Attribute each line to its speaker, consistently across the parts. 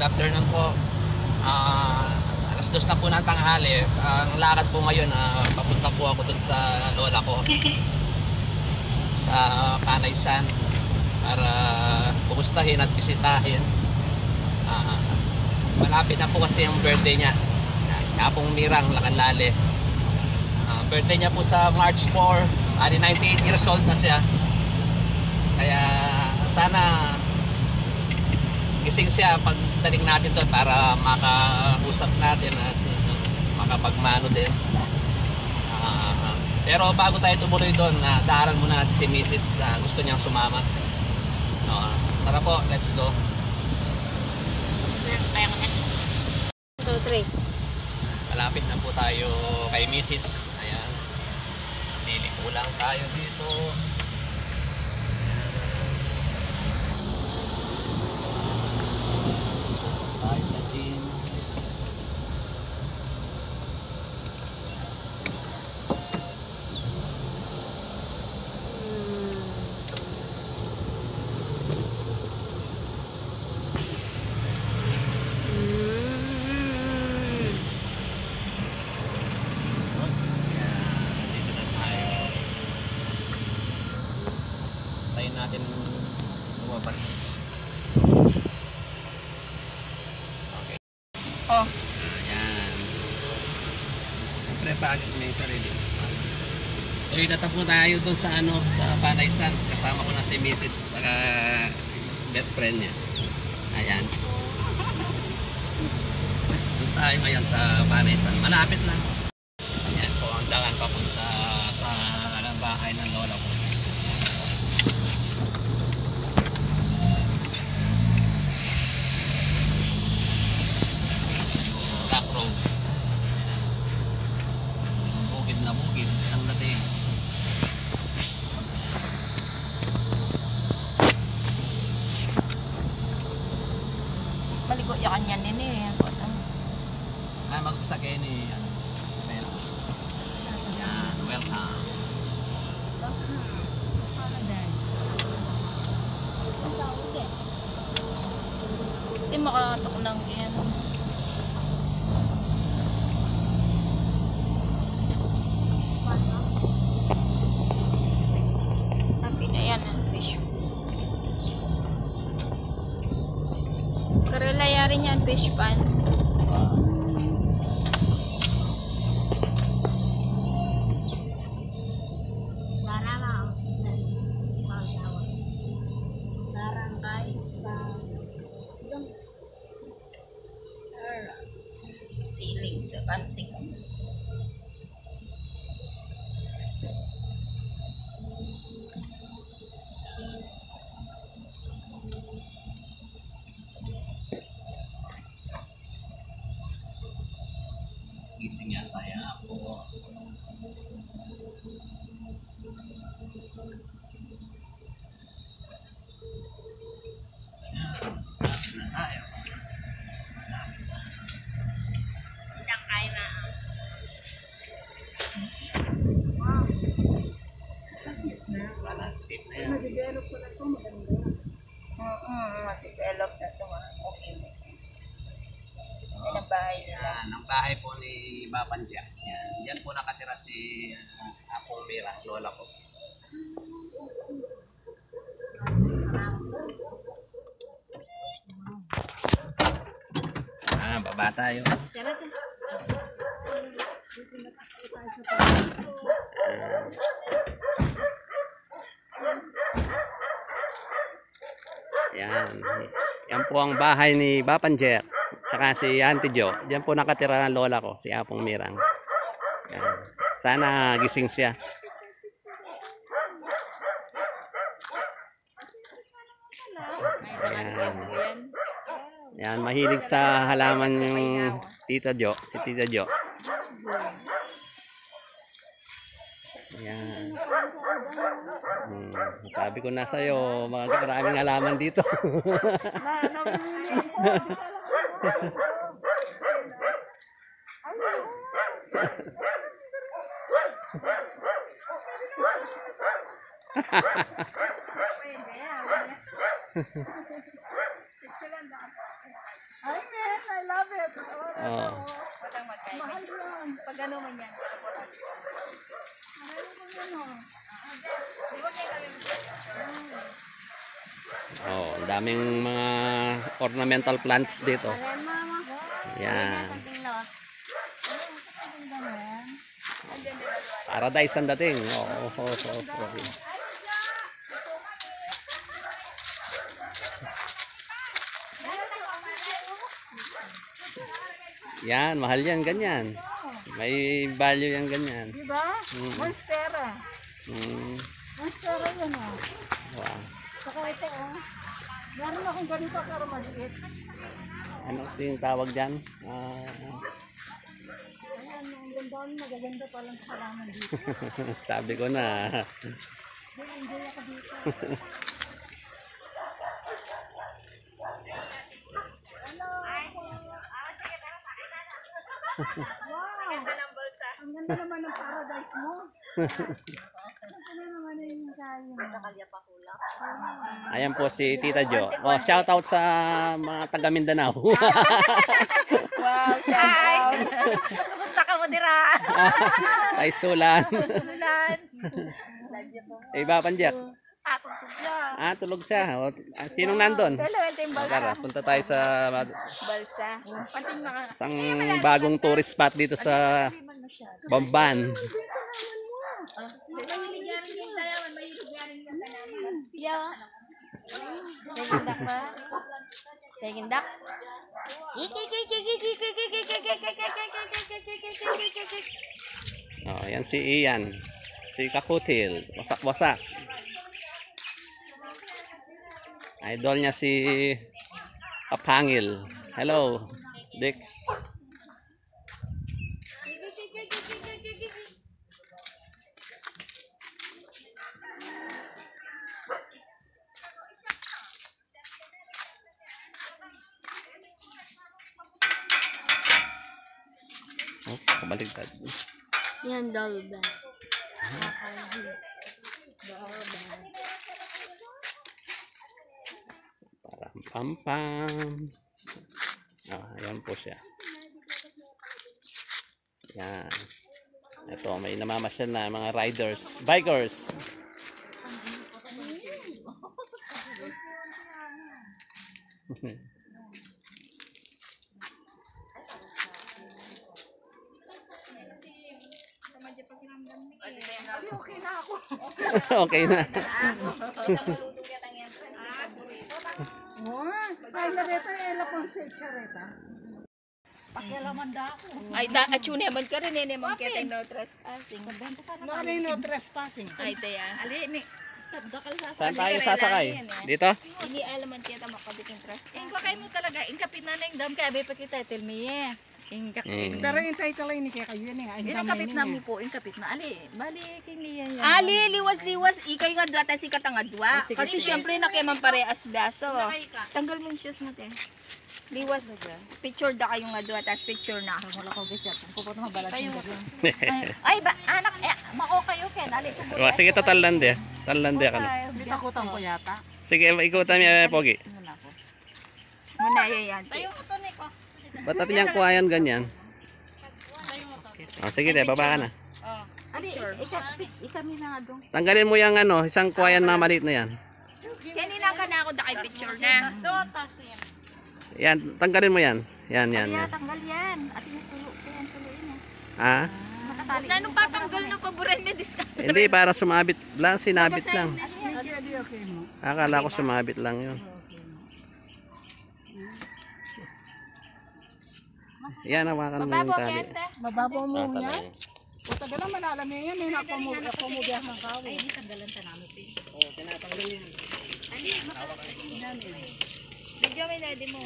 Speaker 1: afternoon po. Alas 2 na po ng tanghali. Ang lakad po ngayon, papunta po ako dun sa lola ko sa Panaysan para kumustahin at bisitahin. Malapit na po kasi ang birthday niya, Apong Mirang Lacanlale. Birthday niya po sa March 4. 98 years old na siya. Kaya sana gising siya pagdating natin doon para makausap natin at makapagmano din. Pero bago tayo tumuloy doon, daaran muna natin si Mrs. Gusto niyang sumama. Tara po, let's go.
Speaker 2: 2, 3.
Speaker 1: Malapit na po tayo kay Mrs. Ayan. Liliko lang tayo dito. Tayo sa gym. Natin lumabas. Okay.
Speaker 2: Oh.
Speaker 1: Ayan. Siyempre bakit may sarili. Tuloy na tapo tayo doon sa sa Panaysan. Kasama ko na si Mrs. Best friend niya. Ayan. Doon tayo ngayon sa Panaysan. Malapit lang. Ayan po ang daan papunta sa bahay ng lola ko. Bukid ang dating.
Speaker 2: Maligo ya kanyan din eh.
Speaker 1: Ay magsakay ni yan, welcome.
Speaker 2: Hindi makatok ng yan. Karela rin yan, fish pan. Siling sa pansing.
Speaker 1: Gising niya saya ako. Lapit na tayo.
Speaker 2: Isang kain na.
Speaker 1: Landscape na yan.
Speaker 3: Nag-develop ko na ito, maganda.
Speaker 2: Mati-develop na ito. Okay. Yan ang bahay nila.
Speaker 1: Yan, ang bahay po ni Bapanja. Yan, yan po nakatira si Apong Mirang, lola ko. Baba tayo. Yan. Yan po ang bahay ni Bapanja. Tsaka si Auntie Jo. Diyan po nakatira ng lola ko, si Apong Mirang. Yan. Sana gising siya. Yan. Yan, mahilig sa halaman yung Tita Jo, si Tita Jo. Yan. Sabi ko na sa'yo, maraming halaman dito.
Speaker 3: Ay,
Speaker 1: Oh.
Speaker 2: Walang magkaiba.
Speaker 3: Mahal yan.
Speaker 2: Pag ano man yan, wala po lang.
Speaker 3: Mahal ko yan o.
Speaker 2: Di ba kayo kami
Speaker 1: Oh, ang daming mga ornamental plants dito.
Speaker 2: Ayan, mama.
Speaker 1: Yan.
Speaker 2: Andyan din ang
Speaker 1: Paradise ang dating. Oo. Yan, mahal yan, ganyan. May value yan, ganyan.
Speaker 3: Diba? Monstera.
Speaker 1: Mm.
Speaker 3: Monstera yan o.
Speaker 1: Wow.
Speaker 3: Saka ito o. Meron akong ganito pero maliit.
Speaker 1: Ano kasi yung tawag dyan?
Speaker 3: Ayan, ang ganda, magaganda palang halaman dito.
Speaker 1: Sabi ko na.
Speaker 3: Enjoy ako dito. Wow!
Speaker 2: ganda ng balsa.
Speaker 3: Ang ganda naman ng paradise mo. Saan na naman yung kayo mo?
Speaker 2: Nakalya pa kulak.
Speaker 1: Ayan po si Tita Jo. Oh, shout out sa mga taga Mindanao.
Speaker 2: Wow, shout out.
Speaker 4: Kumusta ka mo dira?
Speaker 1: Ay Sulan.
Speaker 4: Sulan.
Speaker 1: Iba Panjak.
Speaker 4: Ako tudya.
Speaker 1: Tulog siya. Sinong nandun?
Speaker 2: Hello, ito yung balsa.
Speaker 1: Tara, punta tayo sa
Speaker 2: Balsa. Pating maka...
Speaker 1: isang bagong tourist spot dito sa Bamban.
Speaker 2: Mahiligarin yung talaman. Mahiligarin yung talaman.
Speaker 4: Yeah. Tegindak ba? Tegindak?
Speaker 1: Oh, yan si Ian. Si Kakutil. Wasak-wasak. Idol niya si Kapangil. Hello, Dix. Oh, kabaligtad.
Speaker 4: Yan daw ba?
Speaker 1: Parang pam-pam. Ayan po siya. Yan. Ito, may namamasyal na mga riders. Bikers.
Speaker 3: Okay na ako.
Speaker 1: Okay na.
Speaker 3: Ay, nareta ela kong sa chareta. Pakialaman da ako.
Speaker 2: Ay, atune man ka rin. Hindi man kita no trespassing.
Speaker 3: Narin no trespassing.
Speaker 2: Ay, taya.
Speaker 4: Ali, ni. Sabdakal sa
Speaker 1: Saan tayo sasakay? Dito?
Speaker 2: Hindi alam man kita makabit yung trespassing.
Speaker 4: Ingko kay mo talaga. Ingkapit na yung dam kaya bay pa kita. Tell me eh.
Speaker 3: Pero yung title ay ni kaya kayo yun eh.
Speaker 4: Ingkapit na mo po. Ingkapit na. Ali, bali kay Lia yan.
Speaker 2: Ali, liwas-liwas. Ikay nga dwa, tayo si katangadwa.
Speaker 4: sige,
Speaker 2: Kasi syempre nakiman parehas blaso. Tanggal mo yung shoes mo, te. Liwas, picture da kayo nga dwa, tapos picture na.
Speaker 4: Wala ko bisa. Kupot mo balat yung Ay, ba, anak, mako kayo Ken. Ali, subukan.
Speaker 1: Sige, tatalande. Talande ka na.
Speaker 3: Bitakutan ko yata.
Speaker 1: Sige, ikutan niya, Pogi.
Speaker 2: Muna yan.
Speaker 4: Tayo mo to, Nico.
Speaker 1: Ba't natin yung kuhayan ganyan? Sige, te, baba ka na.
Speaker 4: Ali, ikami na nga doon.
Speaker 1: Tanggalin mo yung ano, isang kuhayan na maliit na yan.
Speaker 2: Kanina ka na ako da kay picture na.
Speaker 1: Yan, tanggalin mo yan. Yan.
Speaker 4: Tanggal yan. At yung sulo. Yan, suluin niya.
Speaker 1: Ah?
Speaker 4: Nakatali.
Speaker 2: Na nung patanggal no paboren na discount.
Speaker 1: Hindi, para sumabit lang, sinabit lang.
Speaker 3: Adi okay mo.
Speaker 1: Akala ko sumabit lang yun. Yan, hawakan mo yung tali.
Speaker 3: Mababaw mo
Speaker 1: Tali.
Speaker 3: yan. O taga naman alam niya yan. May napamudya ng kawi.
Speaker 4: Ay, di tanggalan sa namin.
Speaker 1: Oo, tinatanggal yun.
Speaker 2: Medyo may nadi mo.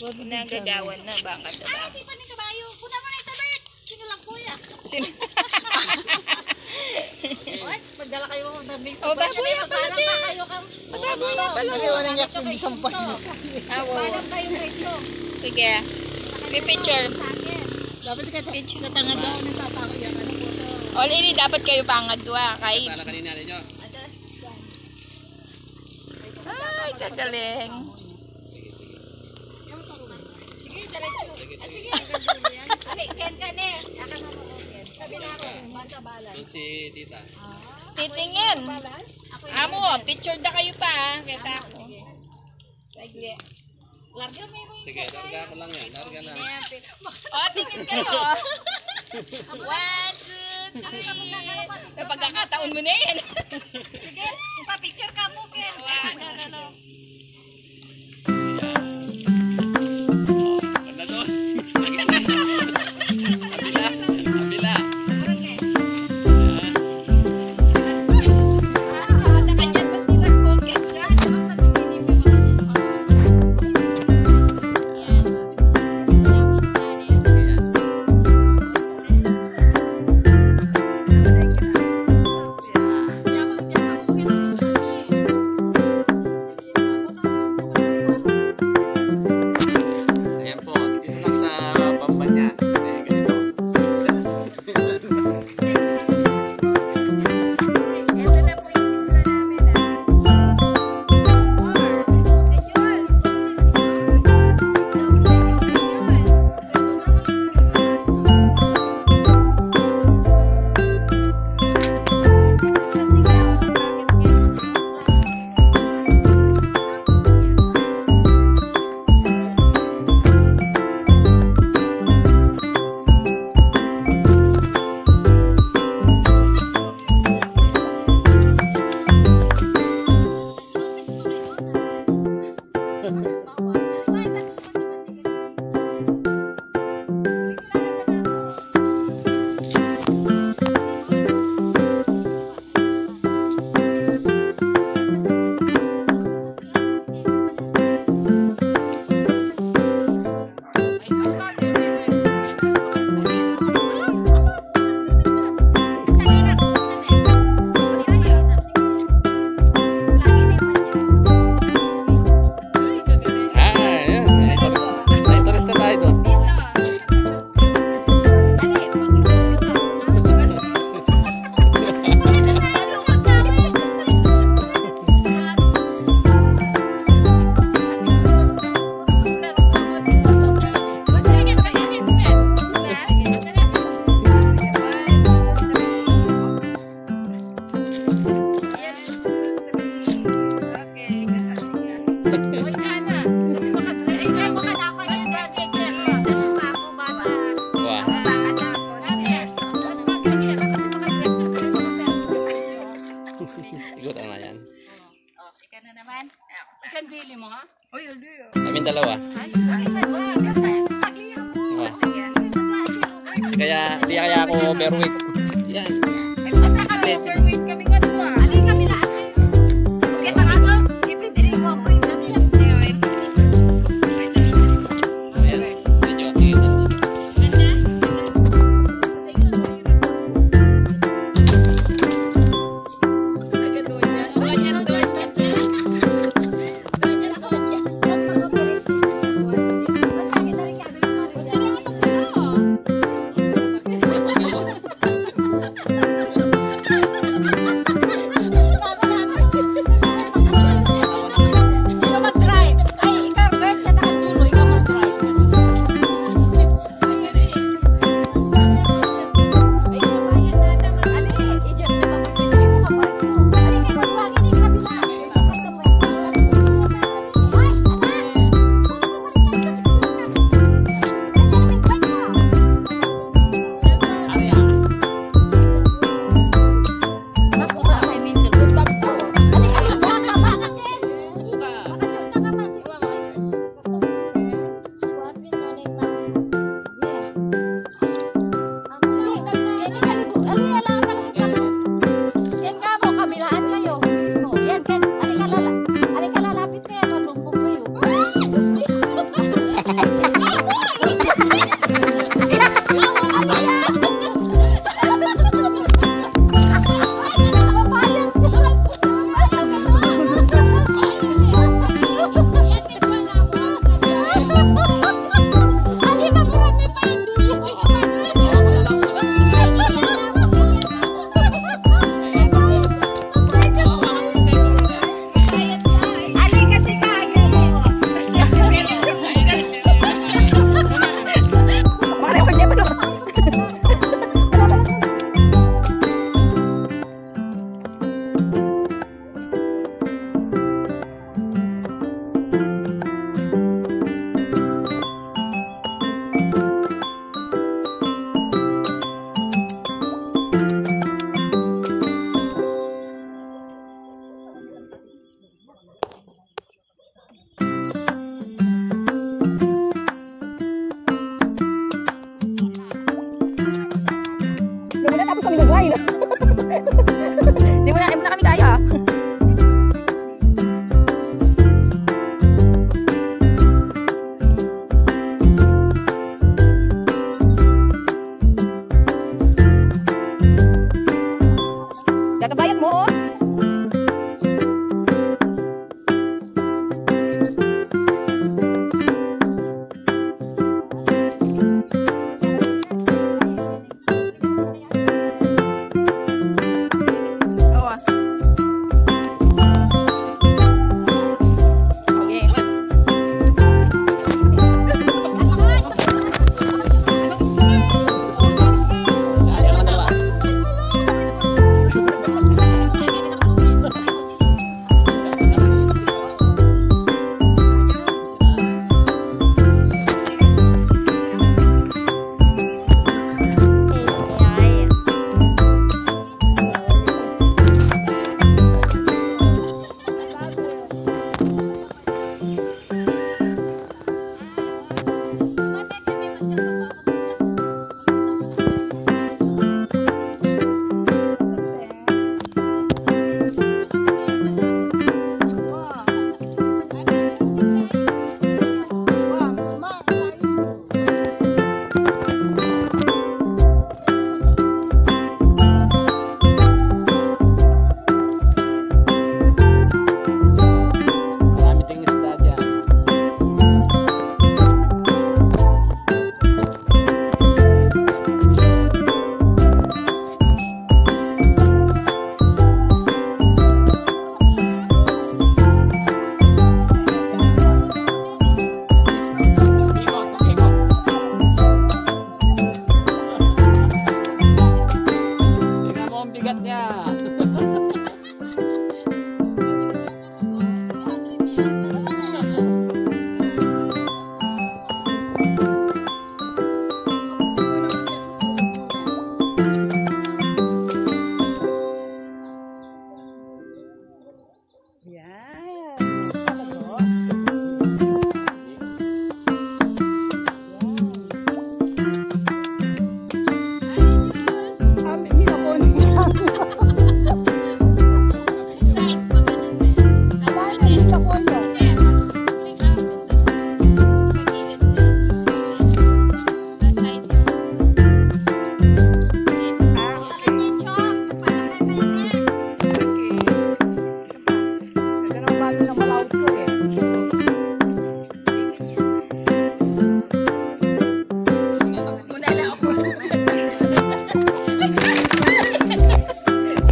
Speaker 2: Nagagawan na baka diba?
Speaker 4: Hindi pa ni kabayo. Puna mo na ito, Bert. Sino lang kuya?
Speaker 2: Sino?
Speaker 4: Oy, magdala kayo ng daming
Speaker 2: Oh, baboy pala din.
Speaker 4: kayo kang
Speaker 2: Baboy pala.
Speaker 3: Nagawa niya kung sampay mo.
Speaker 2: Awo.
Speaker 4: kayong presyo.
Speaker 2: Sige. May picture.
Speaker 3: Dapat ka tatanga daw ng tatako yan. Ano po to?
Speaker 2: Already dapat kayo pangadwa kay.
Speaker 1: Para kanina ninyo.
Speaker 2: Ay, kagaling.
Speaker 4: Sige. Ali, Ken ka ne. Aka na mo, Ken. Sabi na ako, basta balas.
Speaker 1: Doon si tita.
Speaker 2: Titingin. Amo, picture na kayo pa. Kita ko. Sige.
Speaker 4: Larga mo yung
Speaker 1: Sige, larga ko lang yan. Larga lang.
Speaker 2: Oh, tingin kayo. 1, 2, 3. Pagkakataon mo na yan.
Speaker 4: Sige, pa-picture ka mo, Ken.
Speaker 1: Ganda doon. Kabila. Kabila.
Speaker 2: Sa kanya, mas nilas ko.
Speaker 1: Ayan po. Dito lang sa Bambanya. Ganito.
Speaker 2: Ito na po yung isa namin.
Speaker 1: Ayan. Naitoris na tayo doon. Wow. Ikot ang na yan.
Speaker 4: Ika na naman.
Speaker 3: Ikan dili mo ha? Oy, hindi.
Speaker 1: Kaming dalawa. Wow. Kaya, di kaya ako overweight. Yan.
Speaker 3: Basta kami overweight kami nga doon.
Speaker 4: Ali kami lahat. Kita ka to? Ipindiri mo ako yung dami.
Speaker 1: Ayan. Medyo sige.
Speaker 2: Thank you. Kakabayad mo, oh. Oh, ah. Okay.
Speaker 1: Marami ding isda dyan. Tingnan mo ang bigat niya.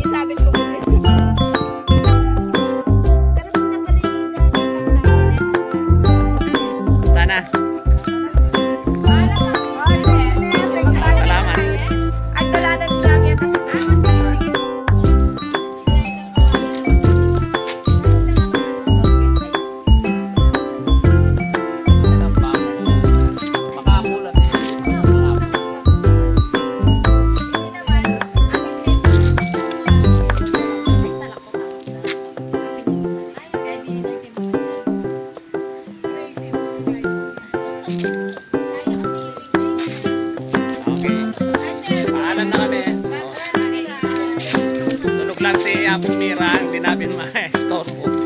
Speaker 2: Isabit ko po.
Speaker 1: Sana. Salamat. Makamulat eh. Okay. Paalam na kami. Tulog lang si Apo Mira, hindi namin ma-store po.